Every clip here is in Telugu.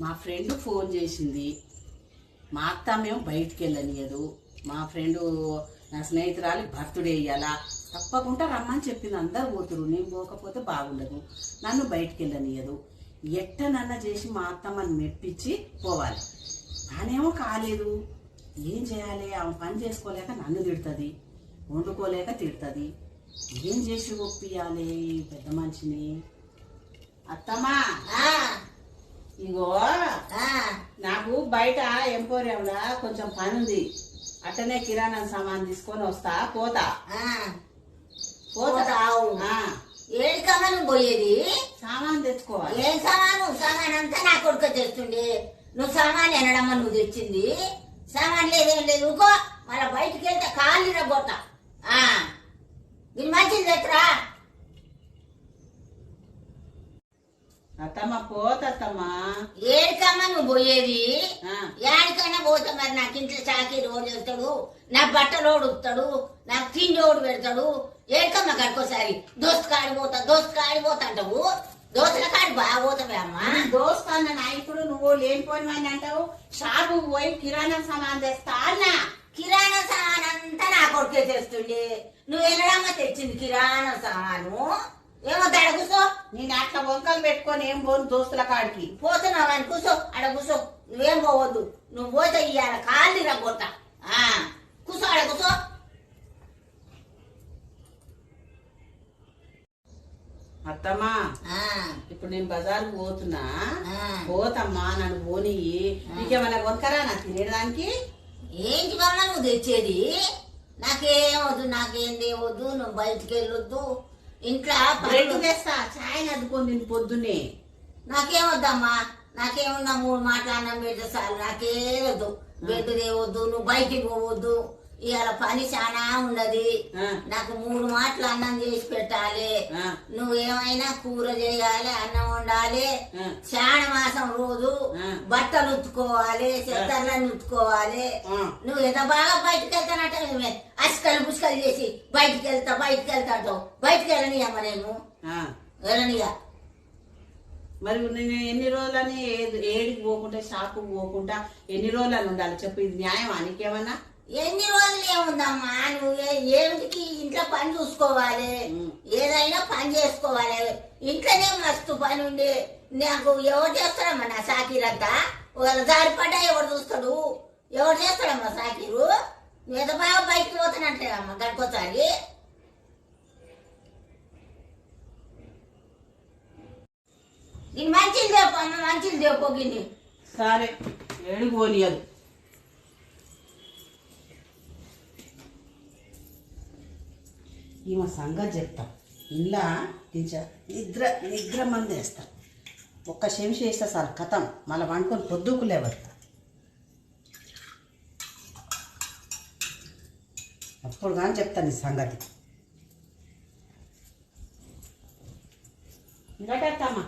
మా ఫ్రెండ్ ఫోన్ చేసింది. మా అత్త మేము బయటికి వెళ్ళనియదు. మా ఫ్రెండు నా స్నేహితురాలి బర్త్డే ఇయ్యాలా, తప్పకుండా రమ్మని చెప్పింది. అందరు పోతురు, నేను పోకపోతే బాగుండదు. నన్ను బయటికి వెళ్ళనియదు. ఎట్టనన్నా చేసి మా అత్తమ్మని మెప్పించి పోవాలి. తానేమో కాలేదు. ఏం చేయాలి? ఆమె పని చేసుకోలేక నన్ను తిడుతుంది, వండుకోలేక తిడుతుంది. ఏం చేసి ఒప్పియాలి పెద్ద మనిషిని? అత్తమ్మా, ఇగో నాకు బయట ఎంపోరియంలా కొంచెం పని ఉంది. అట్టనే కిరాణా సామాన్ తీసుకొని వస్తా. పోతా ఏడికమ్మా నువ్వు పోయేది? సామాన్ తెచ్చుకోవాలి. ఏం సామాను? సామాన్ అంతా నా కొడుకు తెస్తుండే. నువ్వు సామాన్ ఎనడమ్మా నువ్వు తెచ్చింది? సామాన్ లేదేం లేదు. ఊకో, మళ్ళీ బయటికి వెళ్తే కాళ్ళు ఇరగొట్ట. దీని మంచిది తెచ్చురా. అత్తమ్మ పోతమ్మా. ఏడికమ్మా నువ్వు పోయేది? ఏడికైనా పోతా. మరి నాకు ఇంట్లో చాకీ రోడ్డు వెళ్తాడు, నా బట్టలు ఓడుతాడు, నాకు తిండి ఓడు పెడతాడు. ఏడికమ్మా కడుకోసారి దోస్తు కాడిపోతా అంటావు. దోస్తుల కాడి బాగా పోతావే అమ్మా. దోస్తు అన్న నాయకుడు నువ్వు లేనిపోయిన అంటావు. షాపు పోయి కిరాణా సామాన్ తెస్తా అన్నా. కిరాణా సామాన్ అంతా నా కొడుకే తెస్తుండే. నువ్వు వెళ్ళడమ్మా తెచ్చింది కిరాణా సామాను? ఏమో అడ కూర్చో. నేను అట్లా వంకలు పెట్టుకొని ఏం పోను దోస్తుల కాడికి. పోతున్నావు అని కూర్చో, అడ కూర్చో. నువ్వేం పోవద్దు. నువ్వు పోతే ఇయ్యాల కాళ్ళు ఇరగొట్ట. కూర్చో, అడ కూర్చో. అత్తమ్మా, ఇప్పుడు నేను బజార్కు పోతున్నా. పోతమ్మా, నన్ను పోనీ. నీకేమన్నా వంకరా నా తినేదానికి? ఏంటి వల్ల నువ్వు తెచ్చేది? నాకేం వద్దు, నాకేం తేవద్దు. నువ్వు బయటికి వెళ్ళొద్దు. ఇంట్లో బ్రెడ్ తెస్తా, ఛాయ్ అద్దుకొని తిని పొద్దున్నే. నాకేమొద్దమ్మా, నాకేమున్నా 3 మాటలు అన్నం పెడితే చాలు. నాకేవద్దు. బెడ్ తేవద్దు, నువ్వు బయటికి పోవద్దు. ఇవాళ పని చాలా ఉన్నది. నాకు 3 మాటలు అన్నం చేసి పెట్టాలి. నువ్వేమైనా కూర చేయాలి, అన్నం వండాలి. శ్రావణ మాసం రోజు బట్టలు ఉతుకోవాలి, చెత్తర్లను ఉతుకోవాలి. నువ్వు ఎంత బాగా బయటకు వెళ్తానంటే అస్కలు పుష్కలు చేసి బయటికి వెళ్తా అంటావు. బయటికి వెళ్ళని అమ్మ, నేను వెళ్ళనిగా. మరి నేను ఎన్ని రోజులని ఏడికి పోకుండా షాపుకి పోకుండా ఎన్ని రోజులని ఉండాలి చెప్పు? ఇది న్యాయమా నీకేమన్నా? ఎన్ని రోజులు ఏముందమ్మా, నువ్వు ఏమిటికి ఇంట్లో పని చూసుకోవాలి, ఏదైనా పని చేసుకోవాలి. ఇంట్లోనే మస్తు పని ఉండి నాకు ఎవరు చేస్తాడమ్మా నా సాకీరంతా? ఒకవేళ జారిపడ్డా ఎవరు చూస్తాడు? ఎవరు చేస్తాడమ్మా సాకీరు? నువ్వు ఎంత బాగా బయటకు పోతానంటేనమ్మా గడుకోసారి. నేను మంచిది చెప్పు అమ్మ, మంచిది చెప్పు. గిన్ని సరే, ఏడికి పోనీయదు. ఈమె సంగతి చెప్తా. ఇలా నిద్ర మంది వేస్తా. ఒక్క చెంచా వేస్తా సార్, కథం. మళ్ళీ వండుకొని పొద్దుకు లేవస్తా. అప్పుడు కానీ చెప్తాను ఈ సంగతి. ఇంకటమ్మా,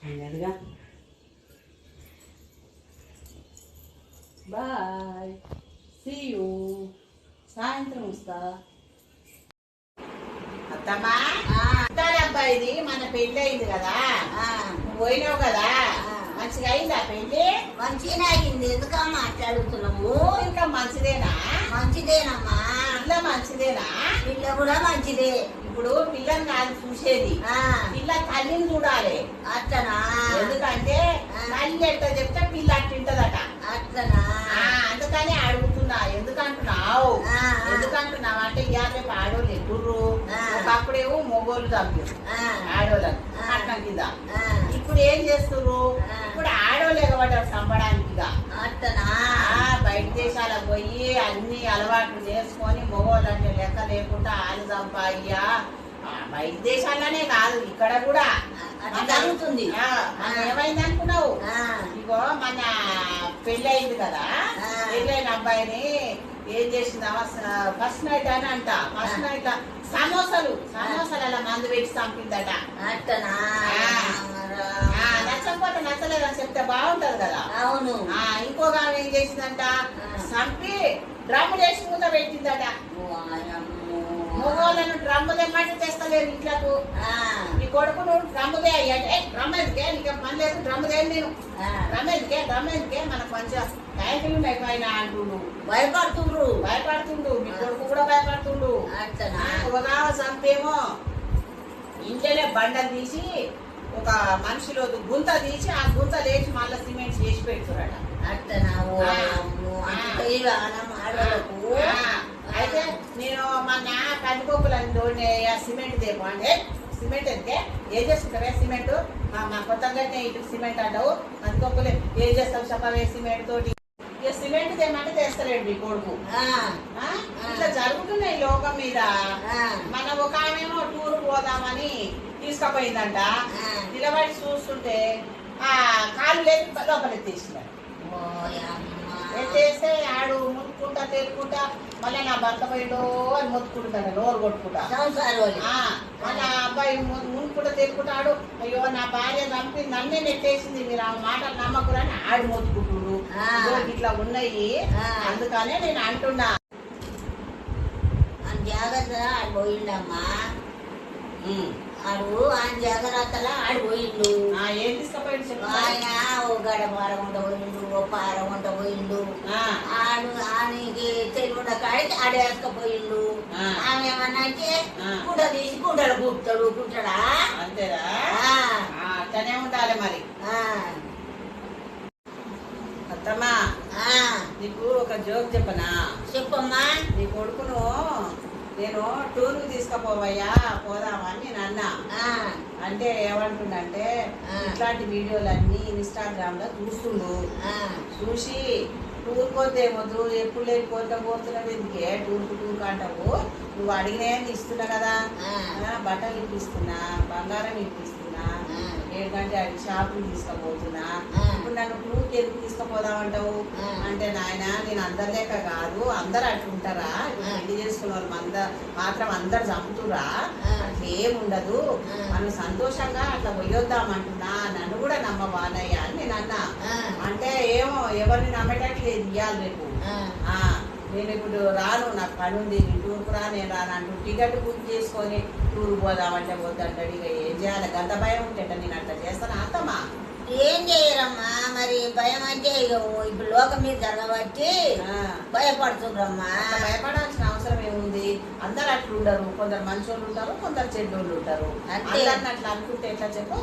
అన్నదిగా. Bye, see you. సాయంత్రం వస్తా. అత్తమ్మా, అబ్బాయిది మన పెళ్ళి అయింది కదా, నువ్వు పోయినావు కదా. మంచిగా అయిందా పెళ్ళి? మంచిగానే అయింది. ఎందుకమ్మా మాట్లాడుతున్నాము? ఇంకా మంచిదేనా? మంచిదేనమ్మా. పిల్ల మంచిదేనా? పిల్ల కూడా మంచిదే. ఇప్పుడు పిల్లని కాదు చూసేది, పిల్ల తల్లిని చూడాలి. అట్లనా? ఎందుకంటే తల్లి ఎట్లా చెప్తే పిల్ల అట్టింటదట. అట్లనా? అందుకని అడుగుతున్నా. ఎందుకంటున్నావు అంటే ఇవాళ రేపు ఆడోళ్ళు ఎగుర్రు. ఒకప్పుడేమో మొగోళ్ళు తగ్గారు ఆడోళ్ళని అట్లా కింద. ఇప్పుడు ఏం చేస్తున్నారు? ఇప్పుడు ఆడోళ్ళు ఎగబడ్డారు చంపడానికి. అట్లనా? బయట దేశాలకు పోయి అన్ని అలవాట్లు చేసుకొని మొగోళ్ళు అంటే లెక్క లేకుండా ఆలు చంపాయ్యా. బయట దేశాల్లోనే కాదు, ఇక్కడ కూడా జరుగుతుంది. ఏమైంది అనుకున్నావు? ఇగో మన పెళ్ళి అయింది కదా, పెళ్ళైన అబ్బాయిని ఏం చేసిందామా ఫస్ట్ నైట్ అని అంట ఫస్ట్ నైట్ సమోసాలు అలా మందు పెట్టి చంపిందట. అట్టనా నచ్చకపోతే నచ్చలేదని చెప్తే బాగుంటది కదా. అవును. ఇంకొక ఆమె ఏం చేసిందంట చంపి డ్రమ్ము చేసి మూత పెట్టిందట. మగవాళ్ళను డ్రమ్ము తెమ్మంటే తెస్తలేరు ఇంట్లకు. నీ కొడుకు నువ్వు డ్రమ్ముదే అయ్యాడే డ్రమ్ ఎందుకే నీకు పని లేదు డ్రమ్ము దేని నేను డ్రమ్ ఎందుకే మనకు మంచిగా ట్యాంకులు ఉన్నాయి పైన అంటుండు. భయపడుతుండు మీ కొడుకు కూడా భయపడుతుండు. ఒక చంపేమో ఇంట్లోనే బండలు తీసి ఒక మనిషిలో గుంత తీసి ఆ గుంత లేచి మళ్ళీ సిమెంట్ చేసి పెడుతున్నారట. అయితే నేను మొన్న కందిపప్పులని తోడినే సిమెంట్ తేపు అంటే సిమెంట్ ఎందుకే ఏం చేసుకుంటావే సిమెంట్ మా కొత్తగా ఇటు సిమెంట్ అంటావు కందిపప్పులు ఏం చేస్తావు చెప్పవే సిమెంట్ తోటి ఇక సిమెంట్ తేమంటే తెస్తలేడు మీ కొడుకు. ఇట్లా జరుగుతున్నాయి లోకం మీద. మన ఒక ఆమెమో టూర్ పోదామని తీసుకుపోయిందంట. నిలబడి చూస్తుంటే ఆ కాలు లేని లోపల ఎత్తేసినాడు. ఎత్తేస్తే ఆడు ముట్టుకుంటా తేలుకుంటా మళ్ళీ నా భర్త పోయిండో అని మొత్తుకుంటాడు నోరు కొట్టుకుంటా. మళ్ళీ అబ్బాయి మునుకుంటా తేలుకుంటాడు అయ్యో నా భార్య చంపి నన్నే నెట్టేసింది మీరు ఆ మాటలు నమ్మకురని ఆడు మొత్తుకుంటుడు. ఇట్లా ఉన్నాయి అందుకనే నేను అంటున్నా జాగ్రత్త ఆడు పోయిండమ్మా. ఆడు ఆయన జాగ్రత్తలో ఆడు పోయిండు. ఏం తీసుకుపోయిండు ఆయన ఓ గడపార ఉంట పోయిండు ఓ పార ఉంట పోయిండు. ఆడు ఆయనకి తెలివిన కాడికి ఆడు వేసుకపోయిండు. ఆమె ఏమన్నా అంటే గుడ్డ తీసి గుడ్డలు కూపుతాడు కుట్టడా. అంతేరా అట్లనే ఉండాలి మరి. అత్తమ్మా నీకు ఒక జోక్ చెప్పనా? చెప్పమ్మా. నీ కొడుకును నేను టూర్కి తీసుకుపోవయ్యా పోదామని నేను అన్నా. అంటే ఏమంటుండంటే ఇట్లాంటి వీడియోలన్నీ ఇన్స్టాగ్రామ్ లో చూస్తుండు. చూసి టూర్ పోతే వద్దు ఎప్పుడు లేని కోరిక పోతున్నావు ఎందుకే టూర్కి అంటావు నువ్వు అడిగినాయని ఇస్తున్నా కదా బట్టలు ఇప్పిస్తున్నా బంగారం ఇప్పిస్తున్నా 7 గంటల షాపులు తీసుకుపోతున్నా ఇప్పుడు నన్ను టూర్కి ఎందుకు తీసుకుపోదామంటావు అంటే నాయన నేను అందరి లేక కాదు అందరు అట్లుంటారా పెళ్లి చేసుకున్న వాళ్ళు మాత్రం అందరు చంపుతురా అట్లా ఏముండదు మనం సంతోషంగా అట్లా పోయొద్దామంటున్నా నన్ను కూడా నమ్మవానయ్యా అని నేను అన్నా. అంటే ఏమో ఎవరిని నమ్మేటట్లు ఇవ్వాలి రేపు నేను ఇప్పుడు రాను నాకు పని ఉంది నేను టూర్కు నేను రాను అంటూ టికెట్ బుక్ చేసుకొని టూర్ పోదామంటే వద్దంటాడు. ఇక ఏం చేయాలి గంత భయం ఉంటే నేను అట్లా చేస్తాను అత్తమ్మా. ఏం చేయరమ్మా మరి భయం అంటే ఇక ఇప్పుడు లోకం మీద జరగబట్టి భయపడుతుండ్రమ్మా. భయపడాల్సిన అవసరం ఏముంది? అందరు అట్లా ఉండరు. కొందరు మంచోళ్ళు ఉంటారు కొందరు చెడ్డోళ్ళు ఉంటారు. అందరిని అట్లా అనుకుంటే ఎట్లా చెప్పు.